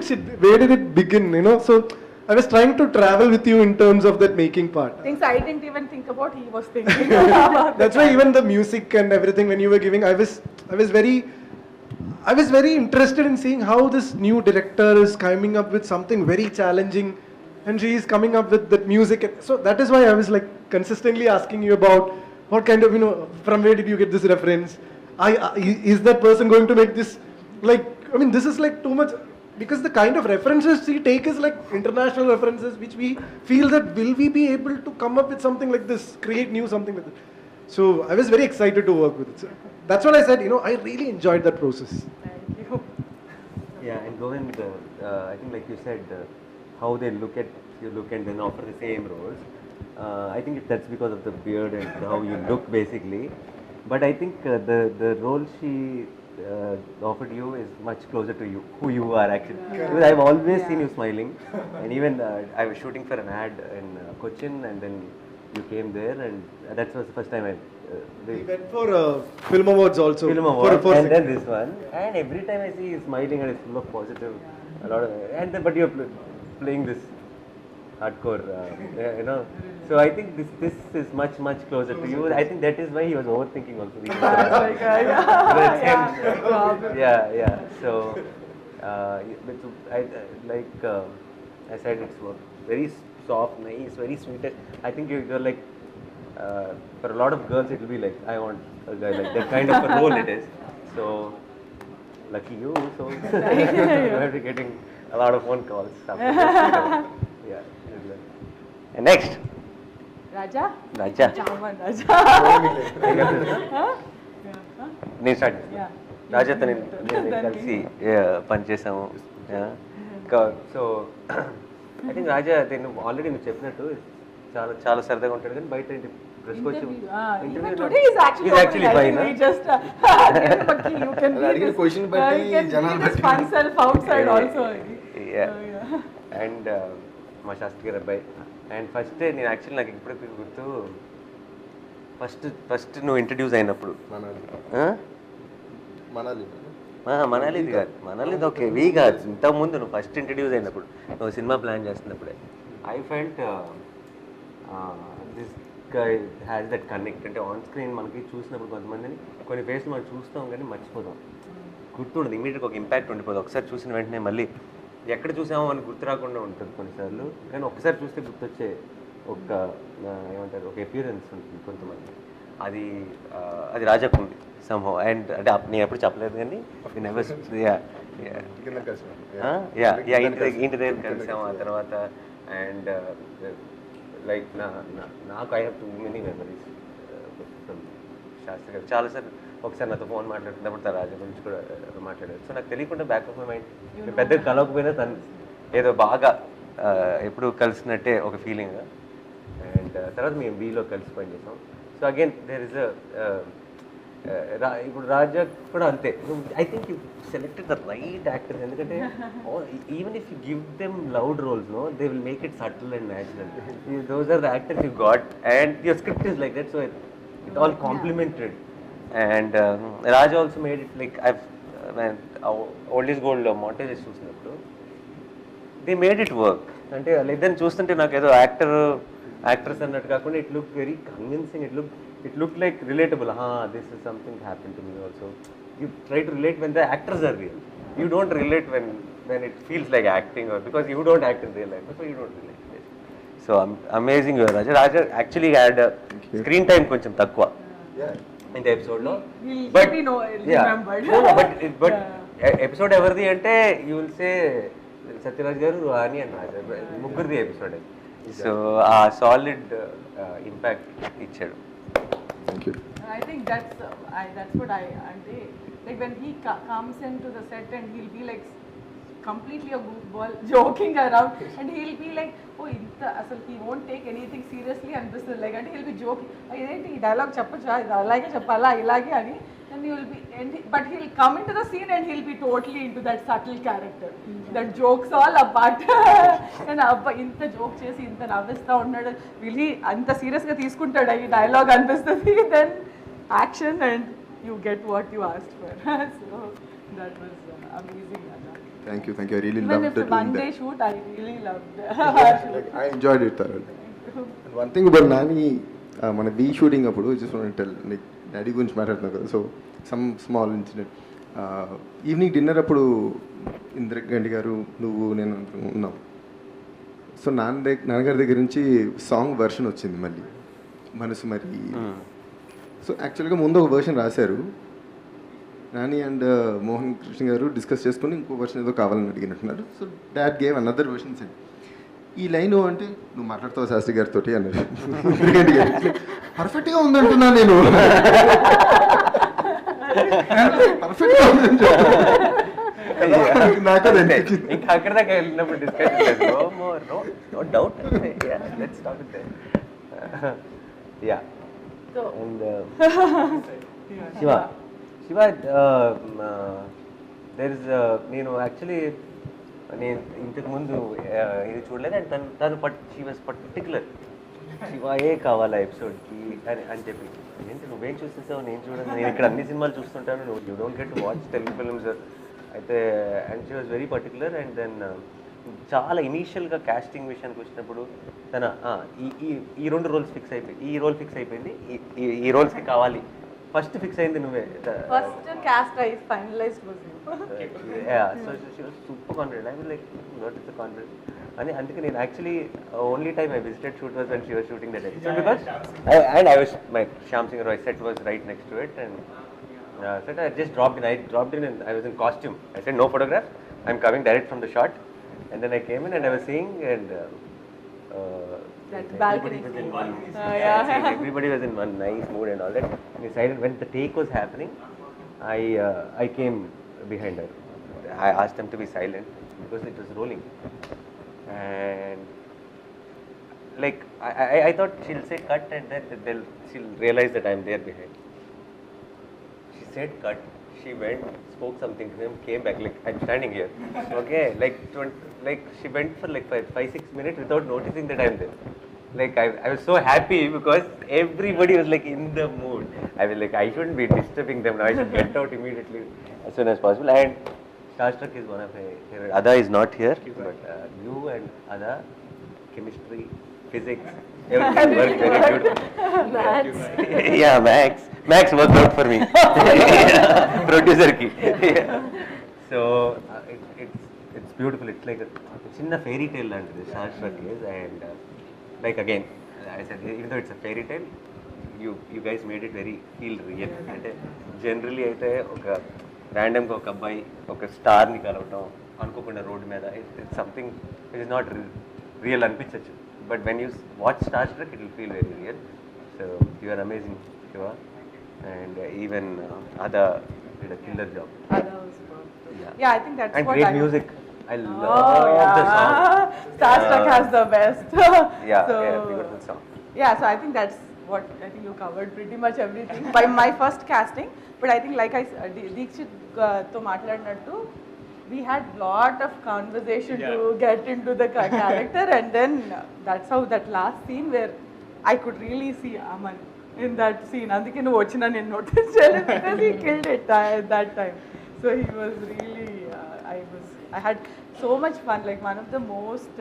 it begin? You know, so I was trying to travel with you in terms of that making part. Things I didn't even think about, he was thinking. That's why even the music and everything when you were giving, I was very interested in seeing how this new director is coming up with something very challenging, and she is coming up with that music. So that is why I was like consistently asking you about what kind of, from where did you get this reference? Is that person going to make this, like, I mean, this is like too much, because the kind of references she take is like international references, which we feel that will we be able to come up with something like this, create new something with it. So I was very excited to work with it. So that's what I said, I really enjoyed that process. Thank you. Yeah, and Govind, I think like you said, how they look at you and then offer the same roles. I think that's because of the beard and how you look basically. But I think the role she offered you is much closer to you, who you are actually. Because I've always seen you smiling, and even I was shooting for an ad in Cochin, and then you came there, and that was the first time We went for film awards also. Film awards, and then this one, and every time I see you smiling and it's full of positive, a lot of, and then but you're playing this hardcore, So I think this is much closer to you. I think that is why he was overthinking also. Yeah. So I said, it's very soft, nice, very sweet. I think you're like, for a lot of girls it will be like, I want a guy like that kind of a role it is. So lucky you. So you have to getting a lot of phone calls after this. Yeah. And next. Raja. Chaman Raja. నేను start చేస్తాను. రాజాతో నేను కలిసి పనిచేసాము. So I think రాజా నేను already నువ్వు చెప్పినట్టు చాలా సరదాగా ఉంటాడు, కానీ బయట ప్రెస్కి వచ్చి యాక్చువల్లీ ఫైన్. అండ్ మా శాస్త్రి గారు అబ్బాయి. అండ్ ఫస్ట్ నేను యాక్చువల్లీ నాకు ఇప్పుడు గుర్తు, ఫస్ట్ నువ్వు ఇంట్రడ్యూస్ అయినప్పుడు మనాలిది కాదు, మనాలిది ఓకే వీ కాదు, ఇంతకుముందు నువ్వు ఫస్ట్ ఇంట్రడ్యూస్ అయినప్పుడు నువ్వు సినిమా ప్లాన్ చేస్తున్నప్పుడే I felt this has that connect. అంటే ఆన్ స్క్రీన్ మనకి చూసినప్పుడు కొంతమందిని కొన్ని ఫేస్లు మనం చూస్తాం కానీ మర్చిపోతాం, గుర్తుండదు, ఇమీడియట్గా ఒక ఇంపాక్ట్ ఉండిపోదు. ఒకసారి చూసిన వెంటనే మళ్ళీ ఎక్కడ చూసామో అని గుర్తు రాకుండా ఉంటుంది కొన్నిసార్లు, కానీ ఒకసారి చూస్తే గుర్తొచ్చే ఒక ఏమంటారు ఒక అపియరెన్స్ ఉంటుంది కొంతమంది. అది అది రాజాకు ఉంది సంహో. అండ్ అంటే నేను ఎప్పుడు చెప్పలేదు కానీ ఇంటి దగ్గర కలిసాము ఆ తర్వాత. అండ్ లైక్ నాకు I have too many memories from Shastri గారు. చాలాసార్లు ఒకసారి నాతో ఫోన్ మాట్లాడుతున్నప్పుడు తన రాజా గురించి కూడా మాట్లాడారు. సో నాకు తెలియకుండా బ్యాక్ ఆఫ్ మై మైండ్ పెద్దగా కలవకపోయినా తను ఏదో బాగా ఎప్పుడు కలిసినట్టే ఒక ఫీలింగ్. అండ్ తర్వాత మేము వీలో కలిసి పనిచేసాం. సో అగైన్ దేర్ ఇస్ ఇప్పుడు రాజా కూడా అంతే. I think you selected the right actors. ఎందుకంటే even if you give them loud roles no they will make it subtle and natural. Those are the actors you got and your script is like that. So it all complemented. And Raj also made it like old is gold montages చూసినప్పుడు they made it work. అంటే లేదని చూస్తుంటే నాకు ఏదో actors అన్నట్టు కాకుండా it look very convincing. It look like relatable. This is something happen to me also. You try to relate when the actors are real. You don't relate when it feels like acting or because you don't act in real life, so you don't relate. So amazing Raja actually had screen time కొంచెం తక్కువ in the episode లో, but episode ఎవరిది అంటే you will say Sathyaraj గారు, రాణి and Raja ముగ్గురిది episode. So ఆ solid impact ఇచ్చాడు. I think that's what I like when he comes into the set and he'll be like completely a goofball joking around and he'll be like oh inta asal he won't take anything seriously and this is like and he'll be joking identi ee dialogue cheppacha alage cheppala ilage ani and he will be but he'll come into the scene and he'll be totally into that subtle character that jokes all apart and abba inta joke chesi inta navista unnadu really anta serious ga teeskuntada ee dialogue anpistadi then action and you get what you asked for. So that was amazing. Thank you. I really Even loved if it. One day shoot, I really loved like, I enjoyed it thoroughly. And one thing about Nani, మన be shooting అప్పుడు just want to tell like daddy గురించి మాట్లాడుతున్నాం కదా. So some small incident. Evening dinner అప్పుడు ఇంద్రగండి గారు నువ్వు నేను ఉన్నాం. సో నాన్నగారి దగ్గర నుంచి సాంగ్ వర్షన్ వచ్చింది మళ్ళీ మనసు మరి. సో యాక్చువల్గా ముందు ఒక వర్షన్ రాశారు. నాని అండ్ మోహన్ కృష్ణ గారు డిస్కస్ చేసుకుని ఇంకో వర్షన్ ఏదో కావాలని అడిగినట్టున్నారు. So dad gave another version send. ఈ లైన్ అంటే నువ్వు మాట్లాడుతావు శాస్త్రి గారితో అన్నారు. పర్ఫెక్ట్గా ఉందంటున్నా నేను, పర్ఫెక్ట్గా ఉందని నాకు అది అనిపించింది. ఇంకా అక్కడ దాకా వెళ్ళినప్పుడు discussion no doubt. Yeah and Shiva there is నేను యాక్చువల్లీ నేను ఇంతకుముందు ఇది చూడలేదు. అండ్ తను షీ వాజ్ పర్టికులర్ శివాయే కావాలా ఎపిసోడ్కి అని చెప్పి. ఏంటి నువ్వేం చూసేసావు నేను చూడను, నేను ఇక్కడ అన్ని సినిమాలు చూస్తుంటాను, నువ్వు you don't get to watch Telugu films అయితే. And she was very particular. And then చాలా ఇనీషియల్గా కాస్టింగ్ విషయానికి వచ్చినప్పుడు తన ఈ రెండు రోల్స్ ఫిక్స్ అయిపోయి ఈ రోల్ ఫిక్స్ అయిపోయింది, ఈ రోల్స్కి కావాలి ఫస్ట్ ఫిక్స్ అయింది నువ్వే. first cast I finalized was you. Yeah, so she was super confident. I was like, what is the confidence? And అందుకే నేను actually only time I visited shoot was when she was shooting that episode because I was my Shyam Singh Roy set was right next to it and said I just dropped in and I was in costume. I said no photograph, I'm coming direct from the shot. And then I came in and I was seeing and that balcony. Everybody was in one nice mood and all that. And decided when the take was happening, I came behind her. I asked them to be silent because it was rolling. And like I thought she'll say cut and then she'll realize that I'm there behind. She said cut. She went, spoke something to him, came back like I'm standing here. Okay, like she went for like 5-6 minutes without noticing that I'm there. Like I was so happy because everybody was like in the mood. I was like I shouldn't be disturbing them now. I should get out immediately as soon as possible. And Starstruck is one of my favorite. Aadha is not here, but you and Aadha chemistry physics, everything worked very beautiful. Yeah, Max worked out for me. Producer ki. Yeah. So it's beautiful. It's like a chinna fairy tale and the Star Trek is, and like again, I said, even though it's a fairy tale, you guys made it very feel real. అంటే generally అయితే ఒక ర్యాండమ్గా ఒక అబ్బాయి ఒక స్టార్ని కలవటం అనుకోకుండా road మీద it's something it is not real అనిపించవచ్చు, but when you watch Star Trek it will feel very real. So you are amazing Shiva, and even Aadha did a killer job. Yeah, I think that's and what great music. I love the song. Star Trek has the best. Beautiful song. Yeah, so I think that's what I think you covered pretty much everything by my first casting. But I think like Deekshit to matladinattu, we had lot of conversation to get into the character, and then that's how that last scene where I could really see Aman in that scene. Andike nu vachina nen notice cheyaledu because he killed it at that time. So he was really I had so much fun, like one of the most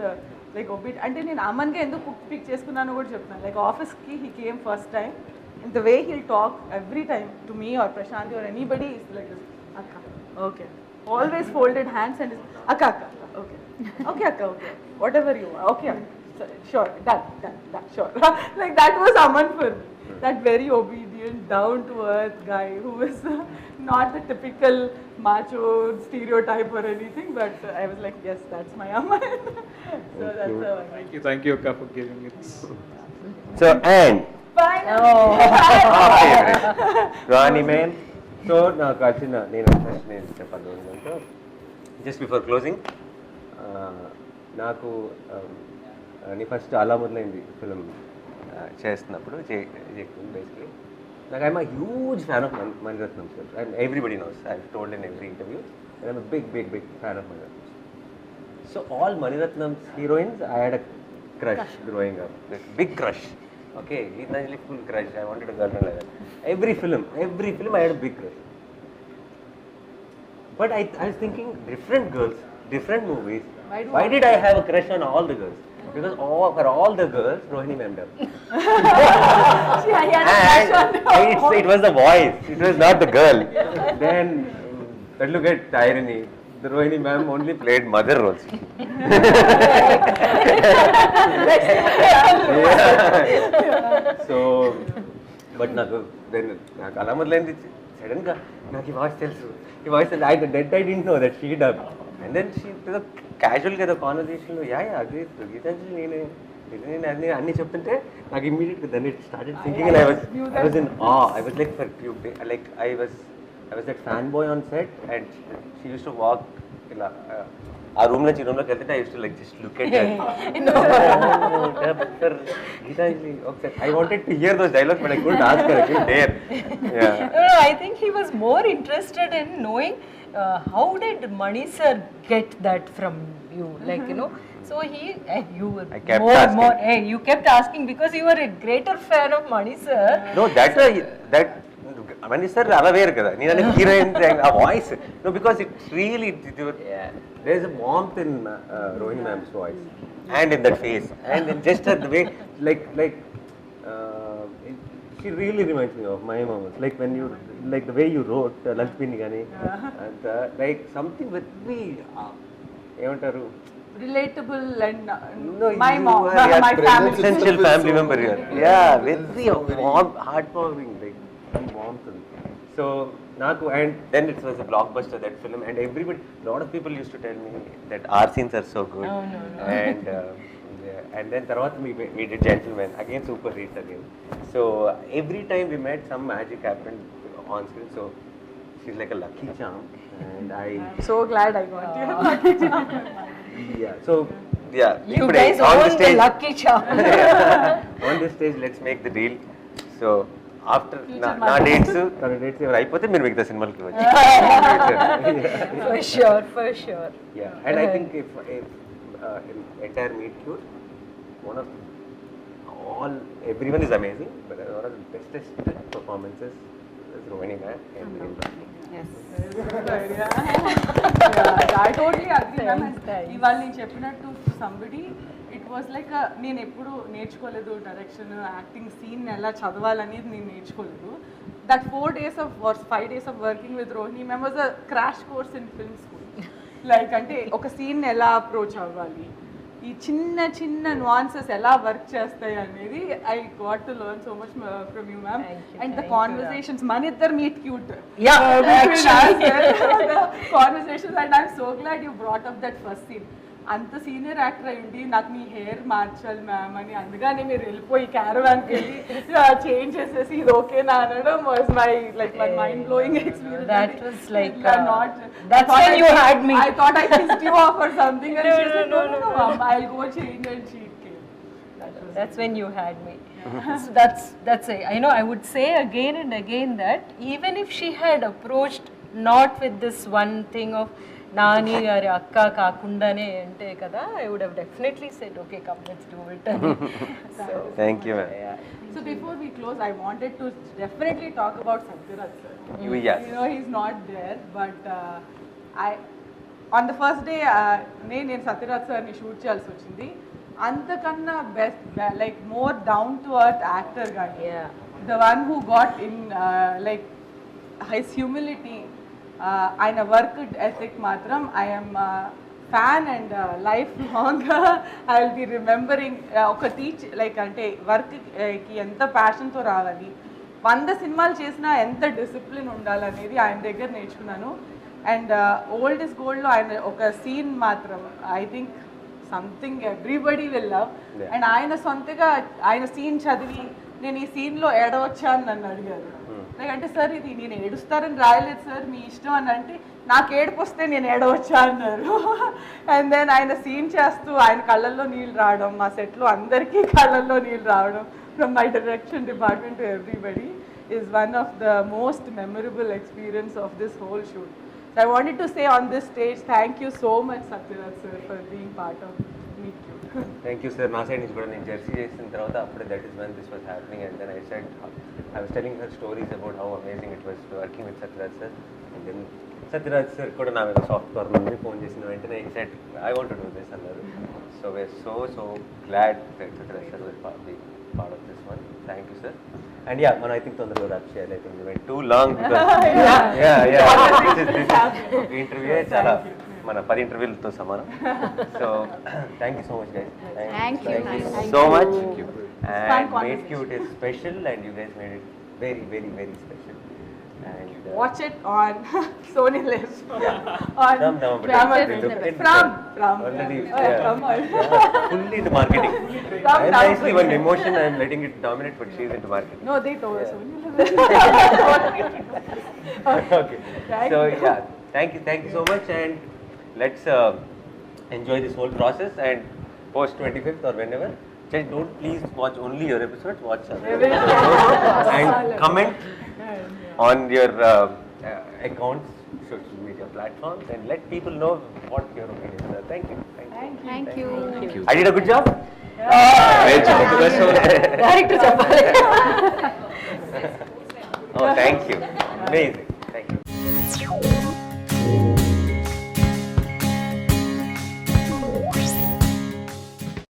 like obedient. అంటే నేను అమన్గా ఎందుకు pick చేసుకున్నాను కూడా చెప్తున్నాను. Like ఆఫీస్కి he came first time, and the way he'll talk every time to me or Prashanti or anybody is like అక్క okay, always folded hands and అక్క అక్క ఓకే ఓకే అక్క okay whatever you okay sure done sure. Like that was Aman for me. That very obedient, down to earth guy who was not the typical macho stereotype or anything, but I was like, yes, that's my Aman. So that's how I Thank you Akka for giving it. So and Nani man. So నాకు వచ్చిన నేను first నేను చెప్పాలి అంటే just before closing, నాకు నీ first అలా మొదలైంది ఫిలిం చేస్తున్నప్పుడు బేసిక్లీ నాకు I'm a huge fan of Maniratnam sir, and everybody knows I told in every interview I'm a big fan of Maniratnam. So all Maniratnam's heroines I had a crush growing up, like big crush. Okay, it's not like full crush, I wanted a girlfriend like that. Every film I had a big crush. But I was thinking, different girls, different movies, why did I have a crush on all the girls? Because for all the girls, Rohini ma'am did. It was the voice, it was not the girl. Then, look at irony. The Rohini ma'am only played mother roles. So, but నాకు అలా మొదలైంది సడన్గా నాకు ఈ voice తెలుసు, ఈ voice I didn't know that she dubbed. And then she క్యాజువల్గా ఏదో కాన్వర్జేషన్లో అది గీతాంజలి నేను అన్నీ చెప్తుంటే నాకు ఇమ్మీడియట్గా దాన్ని started thinking, and I was in awe. I was like for few days, like I was that fanboy on set, and she used to walk ఇలా ఆ రూమ్ నుంచి ఈ రూమ్లోకి వెళ్తుంటే I used to like just look at her. Okay, I wanted to hear those dialogues, but I couldn't ask her. I couldn't dare. Yeah. No, I think he was more interested in knowing how did Mani sir get that from you, like So you were you kept asking because you were a greater fan of Mani sir. No, that Mani sir aware kada. Neenane heroine a voice. No, because it really there is a warmth in Rohini ma'am's voice and in that face and in just the way she really reminds me of my mom. Like when you the way you wrote Lakshmi Gani and like something with me evantaru relatable and my mom, my family, essential family member here. Yeah, very warm, heartwarming, like warmth. So and then it was a blockbuster, that film, and a lot of people used to tell me that our scenes are so good. Oh, no. And then we did Gentleman, again super hit again. So every time we met, some magic happened on screen. So she's like a lucky charm, and I'm so glad I got you a lucky charm. Yeah. So yeah, you guys own the lucky charm. On this stage, let's make the deal. So after నా dates తన dates ఎవరు అయిపోతే మీరు మిగతా సినిమాలకి వచ్చి. For sure. Yeah, and I think if in entire meet cute, everyone is amazing, but one of the bestest performances is Rohini ma'am and Yes. I totally agree, ma'am. Ival నేను చెప్పినట్టు somebody, it was like నేను ఎప్పుడు నేర్చుకోలేదు direction acting scene ఎలా చదవాలనేది నేను నేర్చుకోలేదు. That 4 days of or 5 days of working with Rohini ma'am was a crash course in film school. Like అంటే ఒక సీన్ ఎలా అప్రోచ్ అవ్వాలి, ఈ చిన్న చిన్న nuances ఎలా వర్క్ చేస్తాయి అనేది I got to learn so much from you ma'am. And the conversations మన ఇద్దరు meet cute conversations and I'm so glad you brought up that first scene. అంత సీనియర్ యాక్టర్ అయ్యింది నాకు మీ హెయిర్ మార్చాలి మ్యామ్ అని, అందుకని మీరు వెళ్ళిపోయి క్యారవాన్కి వెళ్ళి చేంజ్ చేసేసి ఇది ఓకేనా అనడం was my like my mind blowing experience. That was like that's when you had me. I thought I pissed you off or something and she said no mom, I'll go change and she came. That's when you had me. So that's it. I know I would say again and again that even if she had approached not with this one thing of Nani గారి అక్క కాకుండానే అంటే కదా, I would have definitely said okay come let's do it. So Thank you, ma'am. So before we close, I wanted to definitely talk about Satyaraj sir. Yes. You know he's not there, but on the first day నేను Satyaraj sir ని shoot చేయాల్సి వచ్చింది. అంతకన్నా best like more down to earth actor గాని, the one who got in like his humility, ఆయన work ethic మాత్రం I'm fan and life long I will be remembering. ఒక like అంటే వర్క్కి ఎంత ప్యాషన్తో రావాలి, 100 సినిమాలు చేసినా ఎంత డిసిప్లిన్ ఉండాలనేది ఆయన దగ్గర నేర్చుకున్నాను. అండ్ ఓల్డ్ ఇస్ గోల్డ్లో ఆయన ఒక సీన్ మాత్రం I think something everybody will love. And ఆయన సొంతగా ఆయన సీన్ చదివి నేను ఈ సీన్లో ఏడవచ్చా అని నన్ను అడిగారు. లైక్ అంటే సార్ ఇది నేను ఏడుస్తారని రాయలేదు సార్ మీ ఇష్టం అని అంటే నాకు ఏడుపు వస్తే నేను ఏడవచ్చా అన్నారు. అండ్ దెన్ ఆయన సీన్ చేస్తూ ఆయన కళ్ళల్లో నీళ్ళు రావడం, మా సెట్లో అందరికీ కళ్ళల్లో నీళ్ళు రావడం from my direction department to everybody is one of the most memorable experience of this whole shoot. So I wanted to say on this stage, thank you so much Satyaraj sir for being part of Meet Cute. Thank you sir. నా side నుంచి కూడా నేను Jersey చేసిన తర్వాత అప్పుడే that is when this was happening and then I was telling her stories about how amazing it was working with Satyaraj sir. And then Satyaraj sir కూడా నా మీద సాఫ్ట్ కార్నర్ నుండి ఫోన్ చేసిన వెంటనే he said I want to do this అన్నారు. So we're so glad that Satyaraj sir will be part of this one. Thank you sir. And yeah, I think తొందరగా wrap చేయాలి. I think we went too long because this interview చాలా మన 10 ఇంటర్వ్యూలతో సమానం. So thank you so much guys. Thank you so much. And Meet Cute is special and you guys made it very special. And watch it on Sony Live. On from already fully into marketing. And nicely one emotion I am letting it dominate, but she is into marketing. No, they told us Sony Live. Okay. So yeah, thank you so much and let's enjoy this whole process and post 25th or whenever. Just don't please watch only your episodes, watch other episodes and comment on your accounts, social media platforms and let people know what your opinions are. Thank you. Thank you. I did a good job? Great job. Director చెప్పాలి. Oh, thank you. Amazing. Thank you.